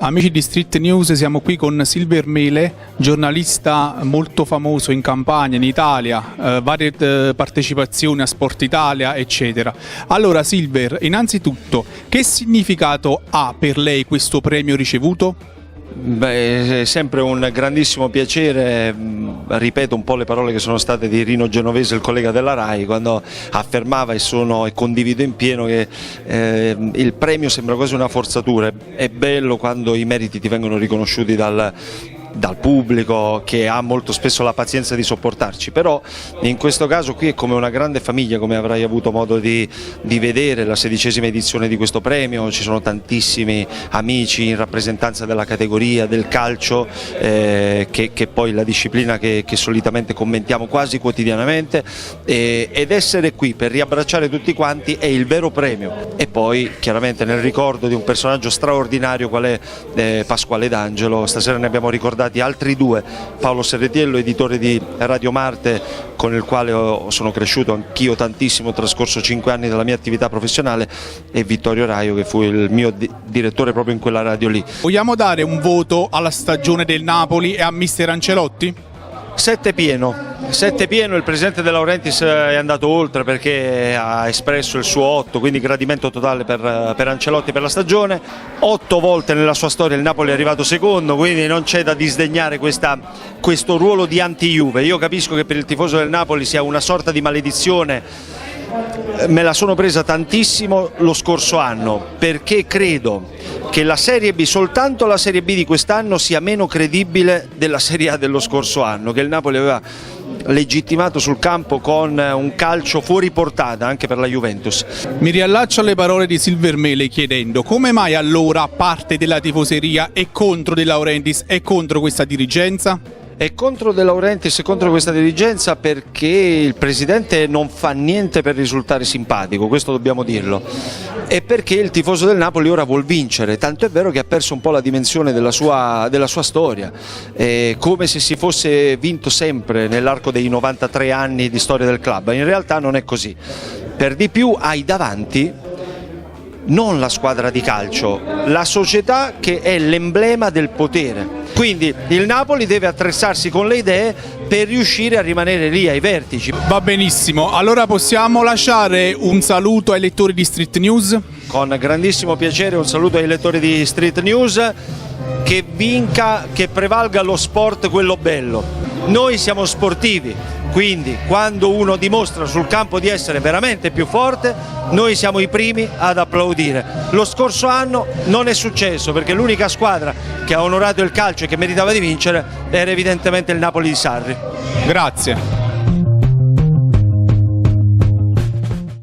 Amici di Street News, siamo qui con Silver Mele, giornalista molto famoso in Campania, in Italia, varie partecipazioni a Sport Italia, eccetera. Allora Silver, innanzitutto, che significato ha per lei questo premio ricevuto? Beh, è sempre un grandissimo piacere, ripeto un po' le parole che sono state di Rino Genovese, il collega della RAI, quando affermava e condivido in pieno che il premio sembra quasi una forzatura. È bello quando i meriti ti vengono riconosciuti dal pubblico, che ha molto spesso la pazienza di sopportarci, però in questo caso qui è come una grande famiglia, come avrai avuto modo di vedere la 16ª edizione di questo premio. Ci sono tantissimi amici in rappresentanza della categoria del calcio, che poi la disciplina che solitamente commentiamo quasi quotidianamente, ed essere qui per riabbracciare tutti quanti è il vero premio. E poi chiaramente nel ricordo di un personaggio straordinario qual è Pasquale D'Angelo. Stasera ne abbiamo ricordati altri due: Paolo Serretiello, editore di Radio Marte, con il quale sono cresciuto anch'io tantissimo, ho trascorso 5 anni della mia attività professionale, e Vittorio Raio, che fu il mio direttore proprio in quella radio lì. Vogliamo dare un voto alla stagione del Napoli e a mister Ancelotti? 7 pieno, il presidente De Laurentiis è andato oltre perché ha espresso il suo 8, quindi gradimento totale per Ancelotti per la stagione. 8 volte nella sua storia il Napoli è arrivato secondo, quindi non c'è da disdegnare questo ruolo di anti-Juve. Io capisco che per il tifoso del Napoli sia una sorta di maledizione, me la sono presa tantissimo lo scorso anno, perché credo che la Serie B, soltanto la Serie B di quest'anno, sia meno credibile della Serie A dello scorso anno, che il Napoli aveva legittimato sul campo con un calcio fuori portata anche per la Juventus. Mi riallaccio alle parole di Silver Mele chiedendo: come mai allora parte della tifoseria è contro De Laurentiis e contro questa dirigenza? È contro De Laurentiis e contro questa dirigenza perché il presidente non fa niente per risultare simpatico, questo dobbiamo dirlo, e perché il tifoso del Napoli ora vuol vincere, tanto è vero che ha perso un po' la dimensione della sua storia, come se si fosse vinto sempre nell'arco dei 93 anni di storia del club. In realtà non è così, per di più hai davanti non la squadra di calcio, la società che è l'emblema del potere. Quindi il Napoli deve attrezzarsi con le idee per riuscire a rimanere lì ai vertici. Va benissimo, allora possiamo lasciare un saluto ai lettori di Street News? Con grandissimo piacere un saluto ai lettori di Street News: che vinca, che prevalga lo sport, quello bello. Noi siamo sportivi, quindi quando uno dimostra sul campo di essere veramente più forte, noi siamo i primi ad applaudire. Lo scorso anno non è successo perché l'unica squadra che ha onorato il calcio e che meritava di vincere era evidentemente il Napoli di Sarri. Grazie.